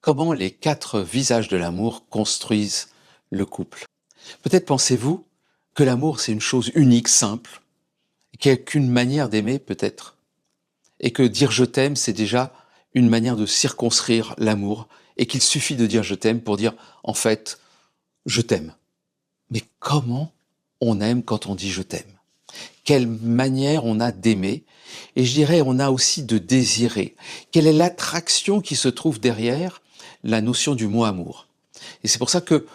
Comment les 4 visages de l'amour construisent le couple? Peut-être pensez-vous que l'amour c'est une chose unique, simple, qu'il n'y a qu'une manière d'aimer peut-être, et que dire je t'aime c'est déjà une manière de circonscrire l'amour, et qu'il suffit de dire je t'aime pour dire en fait je t'aime. Mais comment on aime quand on dit je t'aime? Quelle manière on a d'aimer? Et je dirais on a aussi de désirer. Quelle est l'attraction qui se trouve derrière la notion du mot amour? Et c'est pour ça que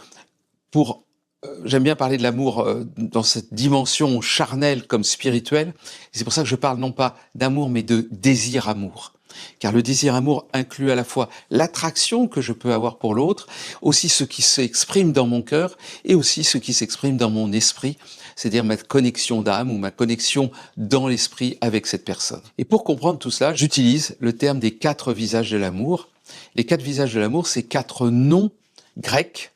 j'aime bien parler de l'amour dans cette dimension charnelle comme spirituelle. Et c'est pour ça que je parle non pas d'amour mais de désir-amour. Car le désir-amour inclut à la fois l'attraction que je peux avoir pour l'autre, aussi ce qui s'exprime dans mon cœur et aussi ce qui s'exprime dans mon esprit, c'est-à-dire ma connexion d'âme ou ma connexion dans l'esprit avec cette personne. Et pour comprendre tout cela, j'utilise le terme des 4 visages de l'amour. Les 4 visages de l'amour, c'est 4 noms grecs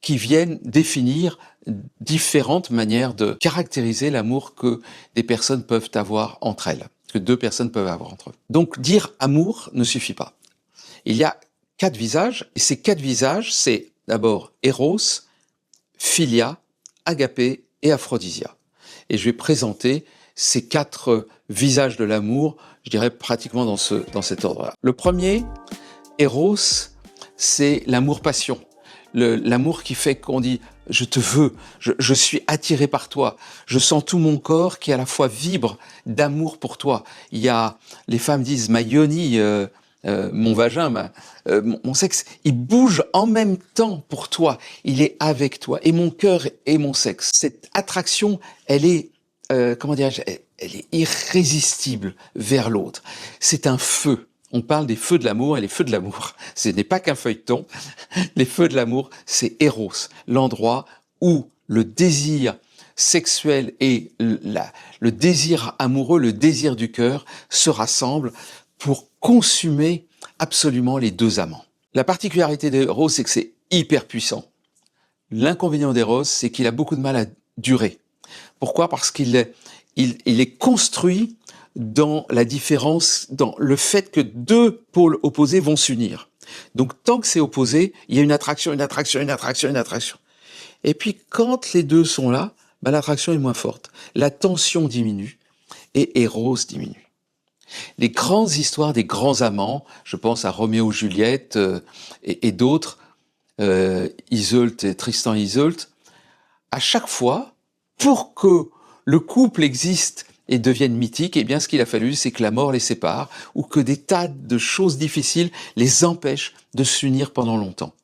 qui viennent définir différentes manières de caractériser l'amour que des personnes peuvent avoir entre elles, que 2 personnes peuvent avoir entre eux. Donc dire amour ne suffit pas. Il y a 4 visages, et ces 4 visages, c'est d'abord Eros, Philia, Agapé et Aphrodisia. Et je vais présenter ces 4 visages de l'amour, je dirais pratiquement dans cet ordre-là. Le premier, Eros, c'est l'amour-passion. L'amour qui fait qu'on dit « je te veux, je suis attiré par toi, je sens tout mon corps qui à la fois vibre d'amour pour toi ». Les femmes disent « ma yoni, mon vagin, mon sexe, il bouge en même temps pour toi, il est avec toi, et mon cœur et mon sexe ». Cette attraction, elle est, comment dirais-je, elle est irrésistible vers l'autre. C'est un feu. On parle des feux de l'amour, et les feux de l'amour, ce n'est pas qu'un feuilleton. Les feux de l'amour, c'est Eros, l'endroit où le désir sexuel et le désir amoureux, le désir du cœur se rassemblent pour consumer absolument les 2 amants. La particularité d'Eros, c'est que c'est hyper puissant. L'inconvénient d'Eros, c'est qu'il a beaucoup de mal à durer. Pourquoi? Parce qu'il est construit dans la différence, dans le fait que 2 pôles opposés vont s'unir. Donc tant que c'est opposé, il y a une attraction, une attraction, une attraction, une attraction. Et puis quand les 2 sont là, l'attraction est moins forte. La tension diminue et Eros diminue. Les grandes histoires des grands amants, je pense à Roméo Juliette et d'autres, Iseult et Tristan et Iseult, à chaque fois, pour que le couple existe et deviennent mythiques, eh bien ce qu'il a fallu, c'est que la mort les sépare, ou que des tas de choses difficiles les empêchent de s'unir pendant longtemps.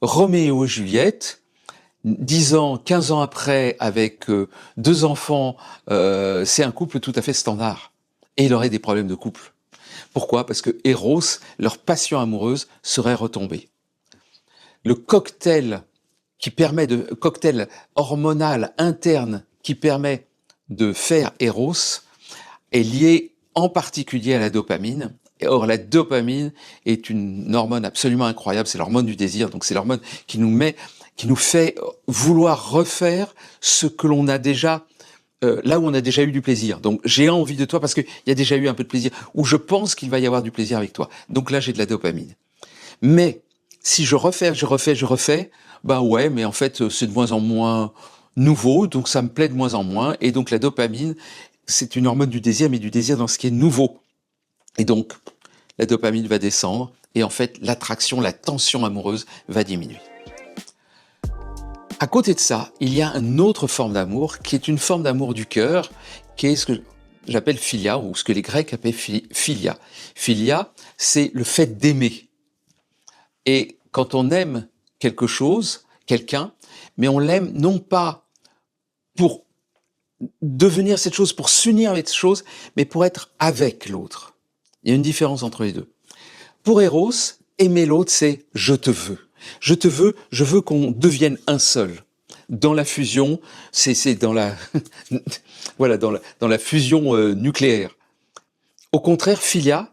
Roméo et Juliette, 10 ans, 15 ans après, avec 2 enfants, c'est un couple tout à fait standard. Et il aurait des problèmes de couple. Pourquoi? Parce que Eros, leur passion amoureuse, serait retombée. Le cocktail cocktail hormonal interne qui permet de faire Eros est lié en particulier à la dopamine. Or, la dopamine est une hormone absolument incroyable, c'est l'hormone du désir, donc c'est l'hormone qui nous fait vouloir refaire ce que l'on a déjà, là où on a déjà eu du plaisir. Donc, j'ai envie de toi parce qu'il y a déjà eu un peu de plaisir, ou je pense qu'il va y avoir du plaisir avec toi. Donc là, j'ai de la dopamine. Mais, si je refais, ouais, mais en fait, c'est de moins en moins nouveau, donc ça me plaît de moins en moins, et donc la dopamine, c'est une hormone du désir, mais du désir dans ce qui est nouveau. Et donc, la dopamine va descendre, et en fait, l'attraction, la tension amoureuse va diminuer. À côté de ça, il y a une autre forme d'amour, qui est une forme d'amour du cœur, qui est ce que j'appelle philia, ou ce que les Grecs appellent philia. Philia, c'est le fait d'aimer. Et quand on aime quelque chose, quelqu'un, mais on l'aime non pas pour devenir cette chose, pour s'unir avec cette chose, mais pour être avec l'autre. Il y a une différence entre les 2. Pour Eros, aimer l'autre, c'est « je te veux ». Je te veux, je veux qu'on devienne un seul. Dans la fusion, c'est dans la voilà, dans la fusion nucléaire. Au contraire, philia,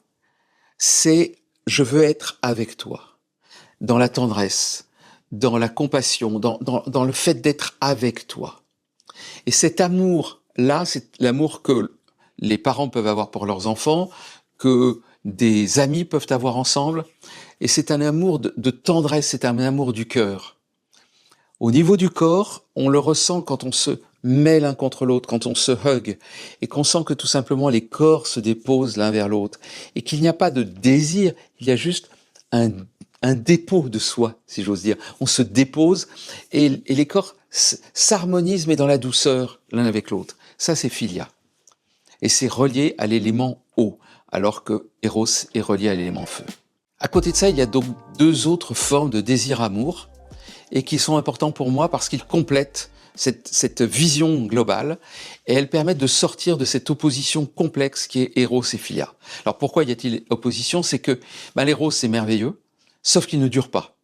c'est « je veux être avec toi ». Dans la tendresse, dans la compassion, dans le fait d'être avec toi. Et cet amour-là, c'est l'amour que les parents peuvent avoir pour leurs enfants, que des amis peuvent avoir ensemble. et c'est un amour de tendresse, c'est un amour du cœur. Au niveau du corps, on le ressent quand on se met l'un contre l'autre, quand on se hug, et qu'on sent que tout simplement les corps se déposent l'un vers l'autre, et qu'il n'y a pas de désir, il y a juste un dépôt de soi, si j'ose dire. On se dépose, et les corps s'harmonisent, mais dans la douceur, l'un avec l'autre. Ça, c'est philia. Et c'est relié à l'élément eau, alors que Eros est relié à l'élément feu. À côté de ça, il y a donc deux autres formes de désir-amour, et qui sont importants pour moi parce qu'ils complètent cette vision globale, et elles permettent de sortir de cette opposition complexe qui est Eros et Philia. Alors pourquoi y a-t-il opposition? C'est que l'Eros c'est merveilleux, sauf qu'il ne dure pas.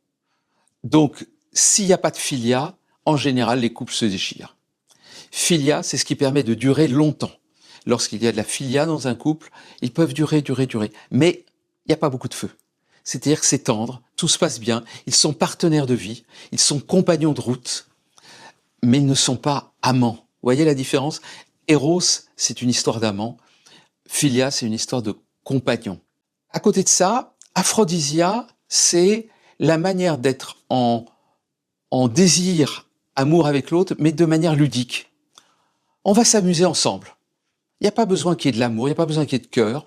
Donc s'il n'y a pas de Philia, en général les couples se déchirent. Philia, c'est ce qui permet de durer longtemps. Lorsqu'il y a de la Philia dans un couple, ils peuvent durer, mais il n'y a pas beaucoup de feu. C'est-à-dire que c'est tendre, tout se passe bien, ils sont partenaires de vie, ils sont compagnons de route, mais ils ne sont pas amants. Vous voyez la différence? Eros, c'est une histoire d'amant, Philia, c'est une histoire de compagnon. À côté de ça, Aphrodisia, c'est la manière d'être en désir, amour avec l'autre, mais de manière ludique. On va s'amuser ensemble. Il n'y a pas besoin qu'il y ait de l'amour, il n'y a pas besoin qu'il y ait de cœur.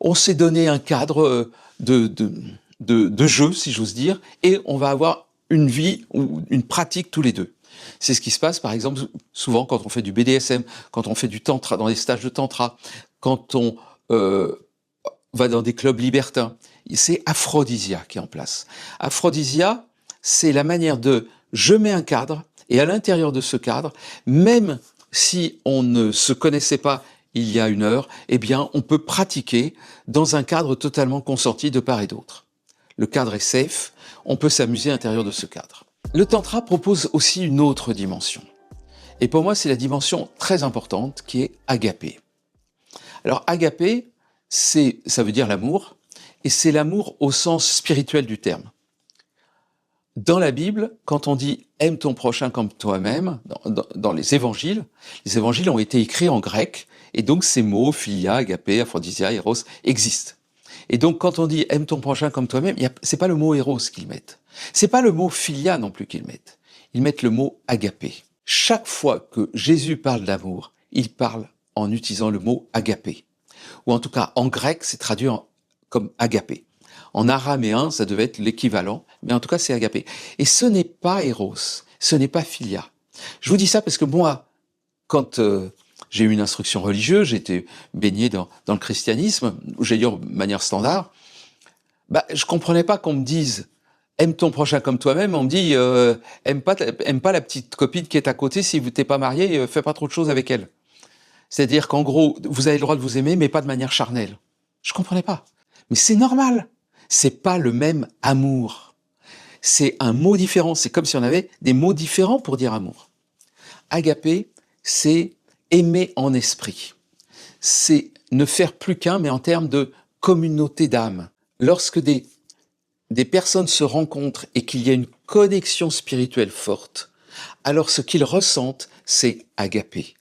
On s'est donné un cadre de jeu, si j'ose dire, et on va avoir une vie ou une pratique tous les deux. C'est ce qui se passe, par exemple, souvent quand on fait du BDSM, quand on fait du tantra, dans les stages de tantra, quand on va dans des clubs libertins. C'est Aphrodisia qui est en place. Aphrodisia, c'est la manière de je mets un cadre, et à l'intérieur de ce cadre, même si on ne se connaissait pas il y a une heure, eh bien, on peut pratiquer dans un cadre totalement consenti de part et d'autre. Le cadre est safe, on peut s'amuser à l'intérieur de ce cadre. Le tantra propose aussi une autre dimension. Et pour moi, c'est la dimension très importante qui est agapé. Alors, agapé, ça veut dire l'amour, et c'est l'amour au sens spirituel du terme. Dans la Bible, quand on dit « aime ton prochain comme toi-même », dans les évangiles ont été écrits en grec, et donc ces mots, philia, agapé, aphrodisia, eros, existent. Et donc quand on dit « aime ton prochain comme toi-même », c'est pas le mot eros qu'ils mettent. C'est pas le mot philia non plus qu'ils mettent. Ils mettent le mot agapé. Chaque fois que Jésus parle d'amour, il parle en utilisant le mot agapé. Ou en tout cas, en grec, c'est traduit comme agapé. En araméen, ça devait être l'équivalent, mais en tout cas, c'est agapé. Et ce n'est pas eros, ce n'est pas philia. Je vous dis ça parce que moi, quand j'ai eu une instruction religieuse, j'ai été baigné dans le christianisme, j'ai dit de manière standard, je comprenais pas qu'on me dise « aime ton prochain comme toi-même », on me dit « aime pas la petite copine qui est à côté, si vous n'êtes pas marié, fais pas trop de choses avec elle ». C'est-à-dire qu'en gros, vous avez le droit de vous aimer, mais pas de manière charnelle. Je comprenais pas. Mais c'est normal. C'est pas le même amour. C'est un mot différent. C'est comme si on avait des mots différents pour dire amour. Agapé, c'est aimer en esprit. C'est ne faire plus qu'un, mais en termes de communauté d'âme. Lorsque des personnes se rencontrent et qu'il y a une connexion spirituelle forte, alors ce qu'ils ressentent, c'est agapé.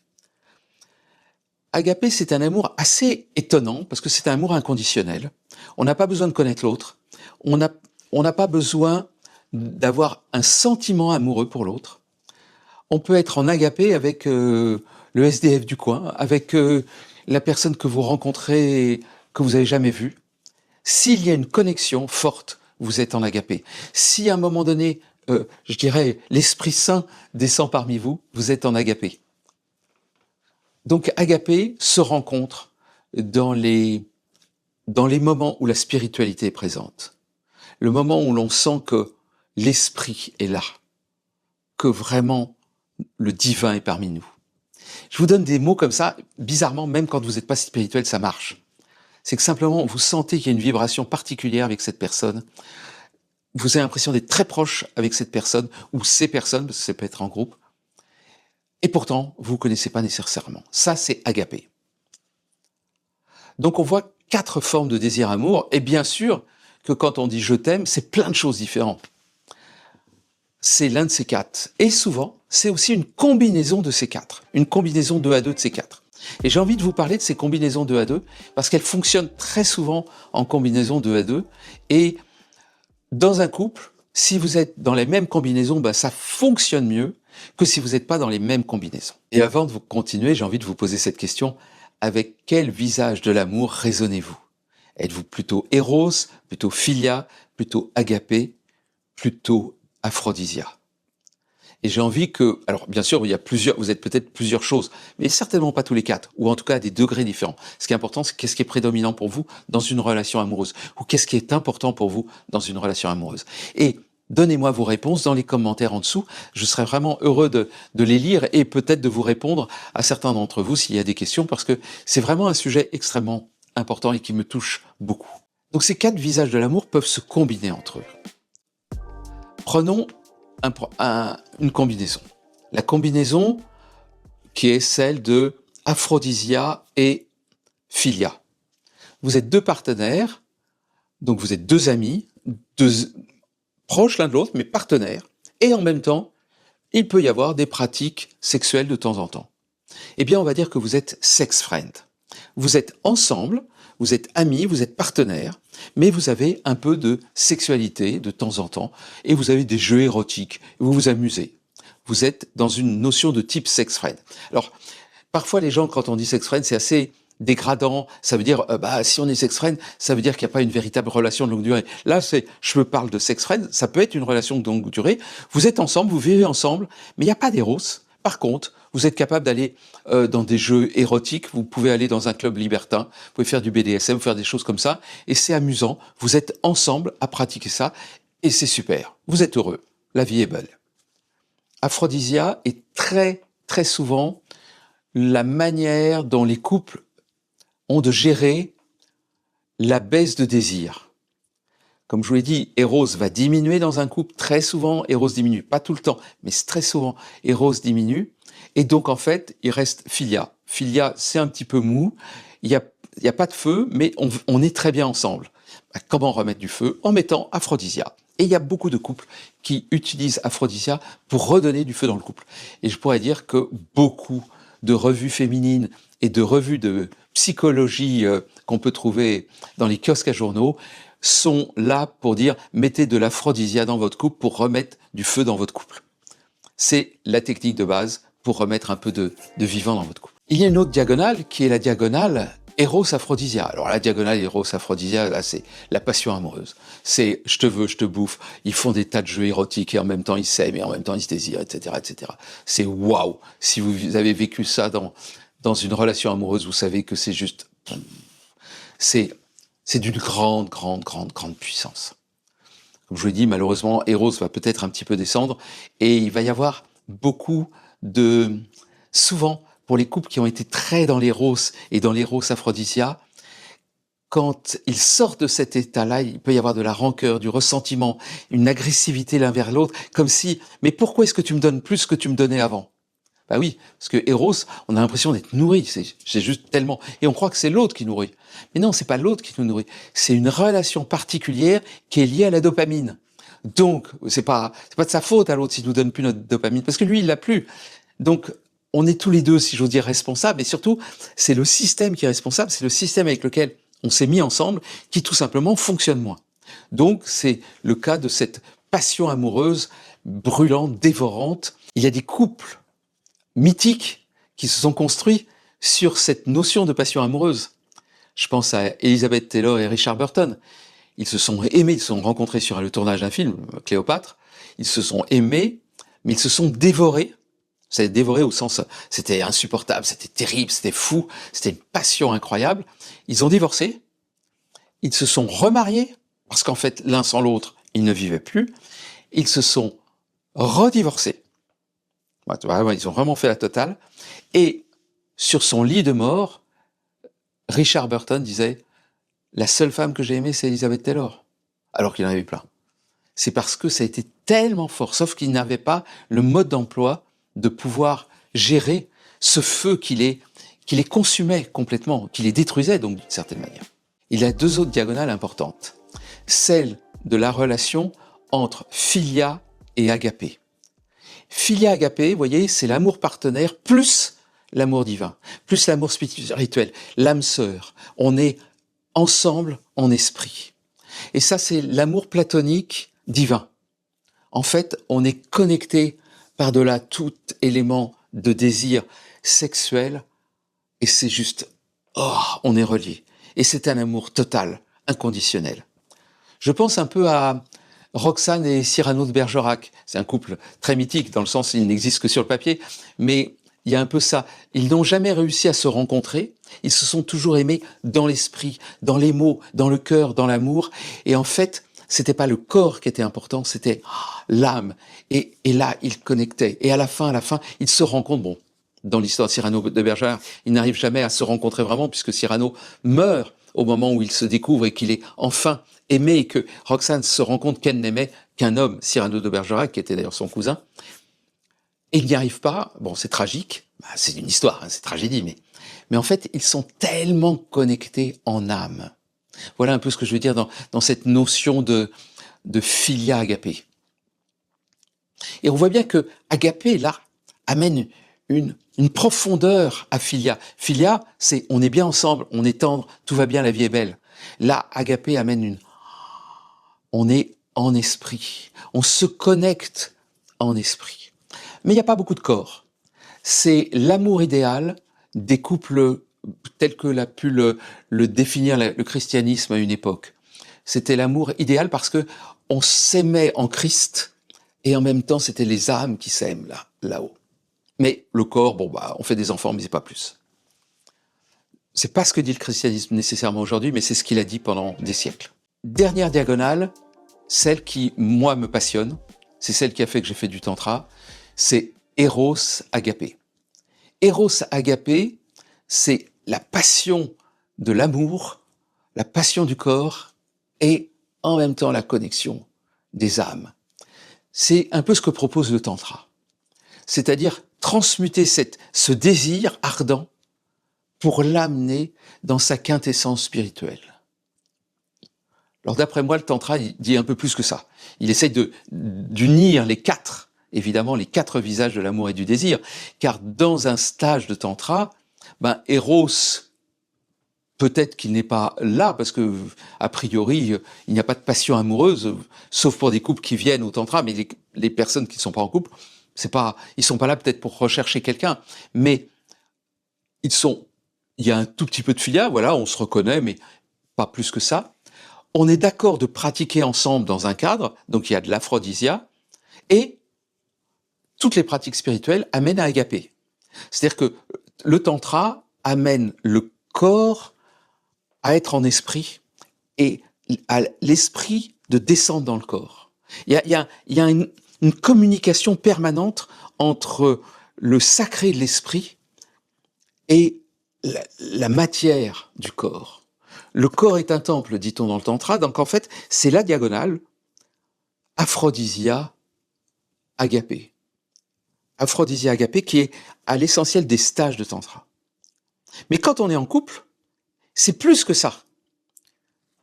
Agapé, c'est un amour assez étonnant, parce que c'est un amour inconditionnel. On n'a pas besoin de connaître l'autre. On n'a pas besoin d'avoir un sentiment amoureux pour l'autre. On peut être en agapé avec le SDF du coin, avec la personne que vous rencontrez, que vous n'avez jamais vue. S'il y a une connexion forte, vous êtes en agapé. Si à un moment donné, je dirais, l'Esprit Saint descend parmi vous, vous êtes en agapé. Donc agapé se rencontre dans les moments où la spiritualité est présente. Le moment où l'on sent que l'esprit est là, que vraiment le divin est parmi nous. Je vous donne des mots comme ça, bizarrement, même quand vous n'êtes pas spirituel, ça marche. C'est que simplement, vous sentez qu'il y a une vibration particulière avec cette personne. Vous avez l'impression d'être très proche avec cette personne, ou ces personnes, parce que ça peut être en groupe. Et pourtant, vous ne connaissez pas nécessairement. Ça, c'est agapé. Donc on voit 4 formes de désir-amour, et bien sûr que quand on dit « je t'aime », c'est plein de choses différentes. C'est l'un de ces 4. Et souvent, c'est aussi une combinaison de ces 4. Une combinaison 2 à 2 de ces 4. Et j'ai envie de vous parler de ces combinaisons 2 à 2, parce qu'elles fonctionnent très souvent en combinaison 2 à 2, et Dans un couple, si vous êtes dans les mêmes combinaisons, ben ça fonctionne mieux que si vous n'êtes pas dans les mêmes combinaisons. Et avant de vous continuer, j'ai envie de vous poser cette question. Avec quel visage de l'amour raisonnez-vous? Êtes-vous plutôt Eros, plutôt Philia, plutôt Agapé, plutôt Aphrodisia? Et j'ai envie que, alors bien sûr, il y a plusieurs, vous êtes peut-être plusieurs choses, mais certainement pas tous les quatre, ou en tout cas à des degrés différents. Ce qui est important, c'est qu'est-ce qui est prédominant pour vous dans une relation amoureuse, ou qu'est-ce qui est important pour vous dans une relation amoureuse. Et donnez-moi vos réponses dans les commentaires en dessous. Je serais vraiment heureux de les lire et peut-être de vous répondre à certains d'entre vous s'il y a des questions, parce que c'est vraiment un sujet extrêmement important et qui me touche beaucoup. Donc ces quatre visages de l'amour peuvent se combiner entre eux. Prenons une combinaison. La combinaison qui est celle de Aphrodisia et Philia. Vous êtes deux partenaires, donc vous êtes deux amis, deux proches l'un de l'autre, mais partenaires, et en même temps, il peut y avoir des pratiques sexuelles de temps en temps. Eh bien, on va dire que vous êtes sex friend. Vous êtes ensemble, vous êtes amis, vous êtes partenaires, mais vous avez un peu de sexualité de temps en temps, et vous avez des jeux érotiques, vous vous amusez. Vous êtes dans une notion de type sex friend. Alors, parfois les gens, quand on dit sex friend, c'est assez dégradant. Ça veut dire, si on est sex friend, ça veut dire qu'il n'y a pas une véritable relation de longue durée. Là, je me parle de sex friend, ça peut être une relation de longue durée. Vous êtes ensemble, vous vivez ensemble, mais il n'y a pas d'éros. Par contre, vous êtes capable d'aller dans des jeux érotiques, vous pouvez aller dans un club libertin, vous pouvez faire du BDSM, faire des choses comme ça, et c'est amusant. Vous êtes ensemble à pratiquer ça, et c'est super. Vous êtes heureux. La vie est belle. Aphrodisia est très, très souvent la manière dont les couples ont de gérer la baisse de désir. Comme je vous l'ai dit, Eros va diminuer dans un couple, très souvent, Eros diminue, pas tout le temps, mais très souvent, Eros diminue, et donc en fait, il reste Philia. Philia, c'est un petit peu mou, il y a pas de feu, mais on est très bien ensemble. Comment remettre du feu? En mettant Aphrodisia. Et il y a beaucoup de couples qui utilisent Aphrodisia pour redonner du feu dans le couple. Et je pourrais dire que beaucoup de revues féminines et de revues de psychologie qu'on peut trouver dans les kiosques à journaux sont là pour dire mettez de l'aphrodisia dans votre couple pour remettre du feu dans votre couple. C'est la technique de base pour remettre un peu de vivant dans votre couple. Il y a une autre diagonale qui est la diagonale Eros-Aphrodisia. Alors la diagonale Eros-Aphrodisia, là c'est la passion amoureuse. C'est je te veux, je te bouffe. Ils font des tas de jeux érotiques et en même temps ils s'aiment et en même temps ils se désirent, etc., etc. C'est waouh. Si vous avez vécu ça dans une relation amoureuse, vous savez que c'est juste, c'est d'une grande, grande, grande, grande puissance. Comme je vous l'ai dit, malheureusement, Eros va peut-être un petit peu descendre et il va y avoir beaucoup souvent, pour les couples qui ont été très dans l'Eros et dans l'Eros-Aphrodisia, quand ils sortent de cet état-là, il peut y avoir de la rancœur, du ressentiment, une agressivité l'un vers l'autre, comme si, mais pourquoi est-ce que tu me donnes plus que tu me donnais avant? Bah oui, parce que Eros, on a l'impression d'être nourri, c'est juste tellement, et on croit que c'est l'autre qui nourrit. Mais non, c'est pas l'autre qui nous nourrit, c'est une relation particulière qui est liée à la dopamine. Donc, c'est pas de sa faute à l'autre s'il nous donne plus notre dopamine, parce que lui, il l'a plus. Donc, on est tous les deux, si j'ose dire, responsables, et surtout, c'est le système qui est responsable, c'est le système avec lequel on s'est mis ensemble, qui tout simplement fonctionne moins. Donc, c'est le cas de cette passion amoureuse, brûlante, dévorante. Il y a des couples mythiques qui se sont construits sur cette notion de passion amoureuse. Je pense à Elizabeth Taylor et Richard Burton. Ils se sont aimés, ils se sont rencontrés sur le tournage d'un film, Cléopâtre. Ils se sont aimés, mais ils se sont dévorés. C'est dévoré au sens, c'était insupportable, c'était terrible, c'était fou, c'était une passion incroyable. Ils ont divorcé, ils se sont remariés, parce qu'en fait, l'un sans l'autre, ils ne vivaient plus. Ils se sont redivorcés. Ils ont vraiment fait la totale. Et sur son lit de mort, Richard Burton disait « La seule femme que j'ai aimée, c'est Elizabeth Taylor », alors qu'il en avait plein. C'est parce que ça a été tellement fort, sauf qu'il n'avait pas le mode d'emploi de pouvoir gérer ce feu qui les consumait complètement, qui les détruisait donc d'une certaine manière. Il y a deux autres diagonales importantes. Celle de la relation entre Philia et Agapé. Philia Agapé, vous voyez, c'est l'amour partenaire plus l'amour divin, plus l'amour spirituel, l'âme sœur. On est ensemble en esprit. Et ça, c'est l'amour platonique divin. En fait, on est connecté par-delà tout élément de désir sexuel, et c'est juste, oh, on est relié. Et c'est un amour total, inconditionnel. Je pense un peu à Roxane et Cyrano de Bergerac. C'est un couple très mythique, dans le sens où il n'existe que sur le papier, mais il y a un peu ça. Ils n'ont jamais réussi à se rencontrer, ils se sont toujours aimés dans l'esprit, dans les mots, dans le cœur, dans l'amour, et en fait, c'était pas le corps qui était important, c'était l'âme. Et là, ils connectaient. Et à la fin, ils se rencontrent. Bon, dans l'histoire de Cyrano de Bergerac, ils n'arrivent jamais à se rencontrer vraiment, puisque Cyrano meurt au moment où il se découvre et qu'il est enfin aimé, et que Roxane se rend compte qu'elle n'aimait qu'un homme, Cyrano de Bergerac, qui était d'ailleurs son cousin. Et il n'y arrive pas. Bon, c'est tragique. C'est une histoire, hein, c'est tragédie, mais en fait, ils sont tellement connectés en âme. Voilà un peu ce que je veux dire dans cette notion de philia agapé. Et on voit bien que agapé, là, amène une profondeur à philia. Philia, c'est on est bien ensemble, on est tendre, tout va bien, la vie est belle. Là, agapé amène on est en esprit, on se connecte en esprit. Mais il n'y a pas beaucoup de corps. C'est l'amour idéal des couples tel que l'a pu le définir le christianisme à une époque. C'était l'amour idéal parce que on s'aimait en Christ et en même temps c'était les âmes qui s'aiment là-haut. Mais le corps, bon on fait des enfants, mais c'est pas plus. C'est pas ce que dit le christianisme nécessairement aujourd'hui, mais c'est ce qu'il a dit pendant des siècles. Dernière diagonale, celle qui, moi, me passionne, c'est celle qui a fait que j'ai fait du tantra, c'est Eros Agapé. Eros Agapé, c'est la passion de l'amour, la passion du corps et en même temps la connexion des âmes. C'est un peu ce que propose le tantra. C'est-à-dire transmuter ce désir ardent pour l'amener dans sa quintessence spirituelle. Alors d'après moi, le tantra il dit un peu plus que ça. Il essaye d'unir les quatre visages de l'amour et du désir, car dans un stage de tantra, Eros, peut-être qu'il n'est pas là, parce que a priori, il n'y a pas de passion amoureuse, sauf pour des couples qui viennent au tantra, mais les personnes qui ne sont pas en couple, ils sont pas là peut-être pour rechercher quelqu'un, mais il y a un tout petit peu de philia, voilà, on se reconnaît, mais pas plus que ça. On est d'accord de pratiquer ensemble dans un cadre, donc il y a de l'aphrodisia, et toutes les pratiques spirituelles amènent à agapé. C'est-à-dire que le tantra amène le corps à être en esprit et à l'esprit de descendre dans le corps. Il y a une communication permanente entre le sacré de l'esprit et la matière du corps. Le corps est un temple, dit-on dans le tantra, donc en fait, c'est la diagonale aphrodisia agapé. Aphrodisia agapé qui est à l'essentiel des stages de tantra. Mais quand on est en couple, c'est plus que ça.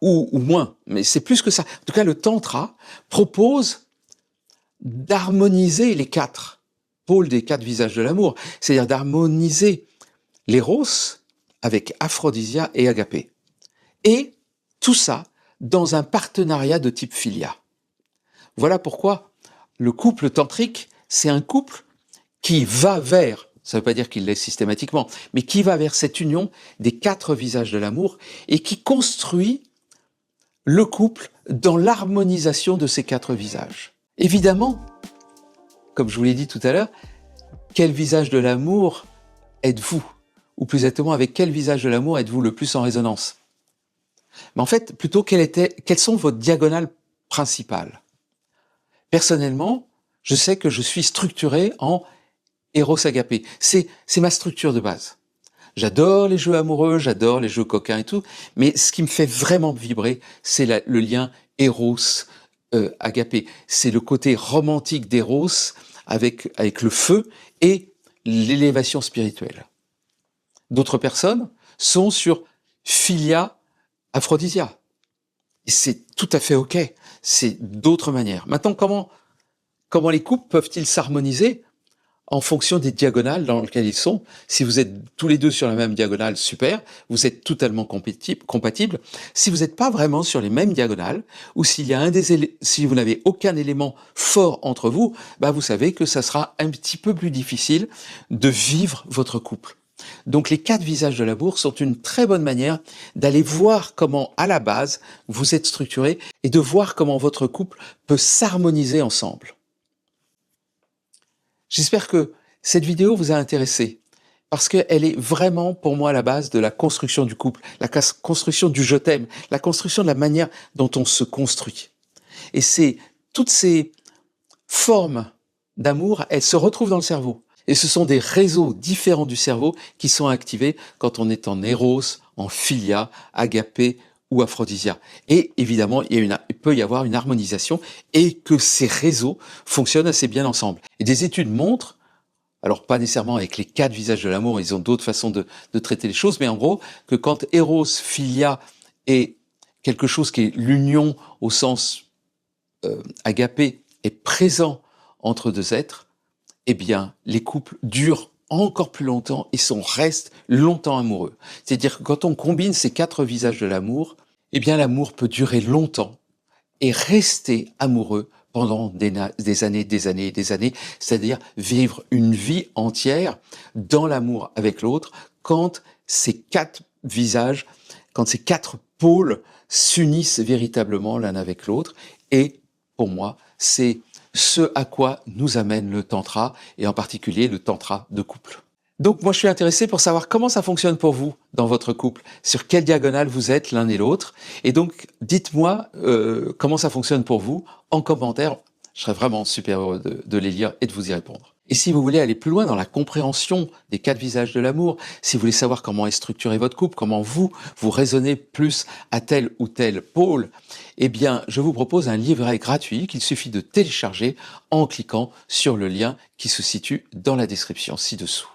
Ou moins, mais c'est plus que ça. En tout cas, le tantra propose d'harmoniser les quatre pôles des quatre visages de l'amour, c'est-à-dire d'harmoniser l'éros avec aphrodisia et agapé. Et tout ça dans un partenariat de type philia. Voilà pourquoi le couple tantrique, c'est un couple qui va vers, ça ne veut pas dire qu'il l'est systématiquement, mais qui va vers cette union des quatre visages de l'amour et qui construit le couple dans l'harmonisation de ces quatre visages. Évidemment, comme je vous l'ai dit tout à l'heure, quel visage de l'amour êtes-vous? Ou plus exactement, avec quel visage de l'amour êtes-vous le plus en résonance? Mais en fait, plutôt, quelles sont vos diagonales principales? Personnellement, je sais que je suis structuré en Eros Agapé. C'est ma structure de base. J'adore les jeux amoureux, j'adore les jeux coquins et tout, mais ce qui me fait vraiment vibrer, c'est le lien Eros Agapé. C'est le côté romantique d'Eros avec le feu et l'élévation spirituelle. D'autres personnes sont sur Philia Aphrodisia. Et c'est tout à fait OK. C'est d'autres manières. Maintenant, comment les couples peuvent-ils s'harmoniser? en fonction des diagonales dans lesquelles ils sont. Si vous êtes tous les deux sur la même diagonale, super, vous êtes totalement compatibles. Si vous n'êtes pas vraiment sur les mêmes diagonales, ou s'il y a si vous n'avez aucun élément fort entre vous, bah vous savez que ça sera un petit peu plus difficile de vivre votre couple. Donc les 4 visages de l'amour sont une très bonne manière d'aller voir comment, à la base, vous êtes structuré et de voir comment votre couple peut s'harmoniser ensemble. J'espère que cette vidéo vous a intéressé, parce qu'elle est vraiment pour moi la base de la construction du couple, la construction du je t'aime, la construction de la manière dont on se construit. Et c'est toutes ces formes d'amour, elles se retrouvent dans le cerveau. Et ce sont des réseaux différents du cerveau qui sont activés quand on est en éros, en philia, agapé ou aphrodisia. Et évidemment, il peut y avoir une harmonisation et que ces réseaux fonctionnent assez bien ensemble. Et des études montrent, alors pas nécessairement avec les 4 visages de l'amour, ils ont d'autres façons de traiter les choses, mais en gros, que quand éros, philia est quelque chose qui est l'union au sens agapé est présent entre deux êtres, eh bien, les couples durent encore plus longtemps et restent longtemps amoureux. C'est-à-dire que quand on combine ces 4 visages de l'amour, eh bien, l'amour peut durer longtemps et rester amoureux pendant des années, des années et des années, c'est-à-dire vivre une vie entière dans l'amour avec l'autre quand ces 4 visages, quand ces 4 pôles s'unissent véritablement l'un avec l'autre. Et pour moi, c'est ce à quoi nous amène le tantra, et en particulier le tantra de couple. Donc moi je suis intéressé pour savoir comment ça fonctionne pour vous dans votre couple, sur quelle diagonale vous êtes l'un et l'autre, et donc dites-moi comment ça fonctionne pour vous en commentaire, je serais vraiment super heureux de les lire et de vous y répondre. Et si vous voulez aller plus loin dans la compréhension des 4 visages de l'amour, si vous voulez savoir comment est structuré votre couple, comment vous raisonnez plus à tel ou tel pôle, eh bien, je vous propose un livret gratuit qu'il suffit de télécharger en cliquant sur le lien qui se situe dans la description ci-dessous.